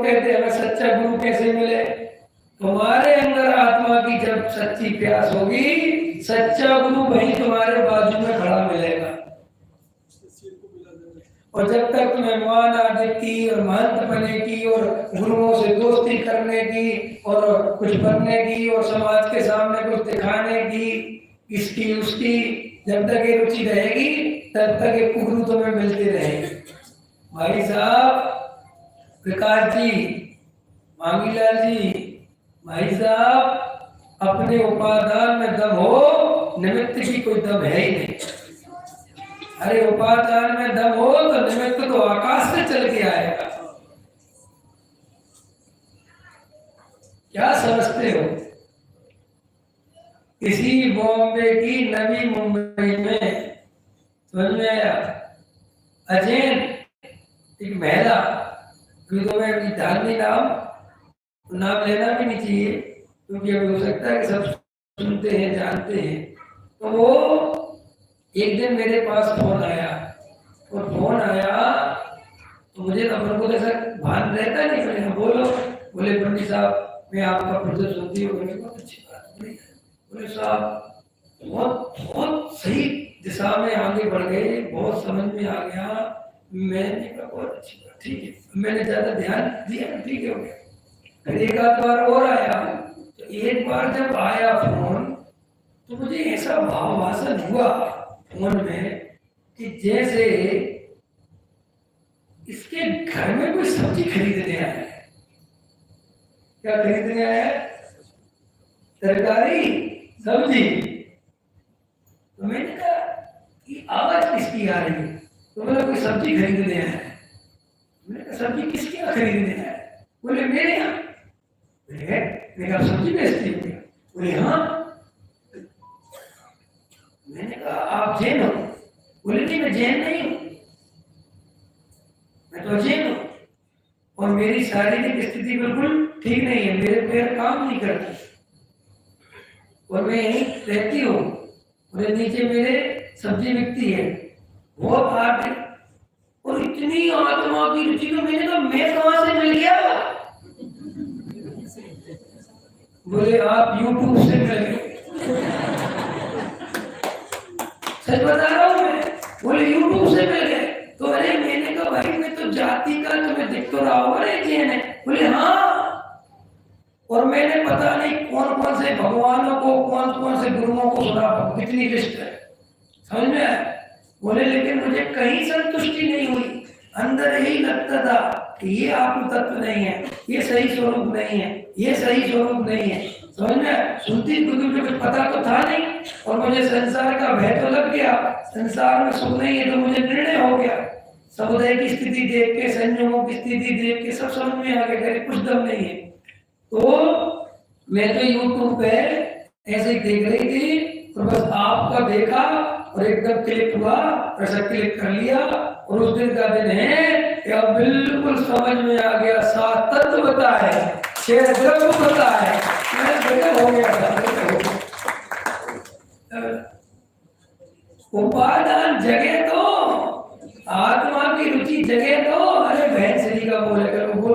कहते हैं हमें सच्चा गुरु कैसे मिले? तुम्हारे अंदर आत्मा की जब सच्ची प्यास होगी, सच्चा गुरु वही तुम्हारे बाजू में खड़ा मिलेगा। और जब तक तुम्हें मान आदि की और महंत बने की और गुरुओं से दोस्ती करने की और कुछ बनने की और समाज के सामने कुछ दिखाने की, इसकी उसकी जब तक ये रुचि रहेगी तब तक ये गुरु तुम्हें मिलते रहेंगे। भाई साहब विकास जी, मांगीलाल जी, भाई साहब अपने उपादान में दम हो, निमित्त की कोई दम है ही नहीं। अरे उपादान में दम हो तो निमित्त तो आकाश से चल के आएगा। क्या समझते हो? इसी बॉम्बे की नवी मुंबई में समझ में आया, अजैन एक महिला, तो मैं धार्मिक नाम लेना भी नहीं चाहिए क्योंकि अभी हो सकता है कि सब सुनते हैं जानते हैं। तो वो एक दिन मेरे पास फोन आया और फोन आया तो मुझे नंबर को जैसा भान रहता नहीं, मैंने बोलो। बोले पंडित साहब मैं आपका प्रोजेक्ट सुनती हूँ। बहुत अच्छी बात है। बोले साहब बहुत बहुत सही दिशा में आगे बढ़ गए, बहुत समझ में आ गया। मैंने कहा बहुत अच्छी बात, ठीक है। मैंने ज्यादा ध्यान दिया, ठीक है हो गया। फिर एक आध बार और आया तो एक बार जब आया फोन तो मुझे ऐसा भावासन हुआ फोन में कि जैसे इसके घर में कोई सब्जी खरीदने आया है। क्या खरीदने आया है? तरकारी, सब्जी। तो मैंने कहा ये आवाज किसकी आ रही है? तो बोला कोई सब्जी खरीदने आया है। मैंने कहा सब्जी किसके यहाँ खरीदने आया है? बोले मेरे यहाँ। मैंने कहा सब्जी बेचती हो? बोले हाँ। मैंने कहा आप जैन हो? बोले नहीं मैं जैन नहीं हूं, मैं तो जैन हूं और मेरी शारीरिक स्थिति बिल्कुल ठीक नहीं है, मेरे पैर काम नहीं करते और मैं यहीं रहती हूँ और नीचे मेरे सब्जी बिकती है। बहुत आर्ट है और इतनी आत्मा की रुचि को मैंने कहा मैं कहां से मिल गया? बोले आप YouTube से मिल गए। सच बता रहा हूँ मैं। बोले YouTube से मिल गए। तो अरे मैंने कहा भाई मैं तो जाति का तुम्हें दिख तो रहा होगा ना जैन है। बोले हाँ। और मैंने पता नहीं कौन कौन से भगवानों को कौन कौन से गुरुओं को सुना, कितनी लिस्ट है, समझ में आया? बोले लेकिन मुझे कहीं संतुष्टि नहीं हुई, अंदर ही लगता था कि ये आत्म तत्व नहीं है, ये सही स्वरूप नहीं है, ये सही स्वरूप नहीं है। समझ में? सुनती मुझे कुछ पता तो था नहीं और मुझे संसार का भय तो लग गया। संसार में सुख नहीं है तो मुझे निर्णय हो गया। समुदाय की स्थिति देख के, संयमों की स्थिति देख के सब समझ में आ गया कुछ दम नहीं है। तो मैं तो यूट्यूब पे ऐसे ही देख रही थी तो बस आपका देखा और एकदम क्लिक हुआ, ऐसा क्लिक कर लिया और उस दिन का दिन है कि अब बिल्कुल समझ में आ गया। 7 तत्व बता है, 6 द्रव्य बता है, हो गया था। उपादान जगह तो आत्मा की रुचि जगह तो अरे बहन श्री का बोल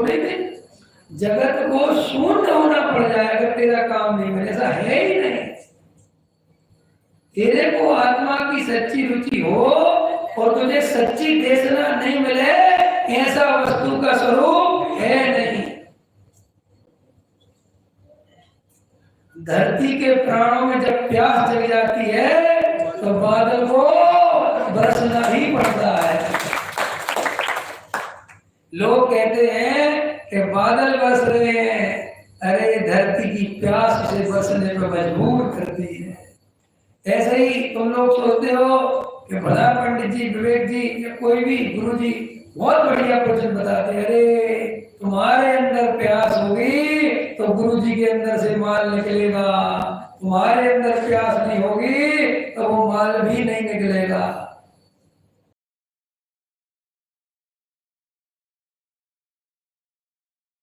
रही थी जगत को शून्य होना पड़ जाएगा तेरा काम नहीं मिले, ऐसा है ही नहीं। तेरे को आत्मा की सच्ची रुचि हो और तुझे सच्ची देशना नहीं मिले, ऐसा वस्तु का स्वरूप है नहीं। धरती के प्राणों में जब प्यास जग जाती है तो बादल को बरसना ही पड़ता है। लोग कहते हैं कि बादल बरस रहे हैं, अरे धरती की प्यास उसे बरसने पर मजबूर करती है। ऐसे ही तुम लोग सोचते हो कि भला पंडित जी, विवेक जी या कोई भी गुरु जी बहुत बढ़िया प्रश्न बताते हैं, अरे तुम्हारे अंदर प्यास होगी तो गुरु जी के अंदर से माल निकलेगा, तुम्हारे अंदर प्यास नहीं होगी तो वो माल भी नहीं निकलेगा।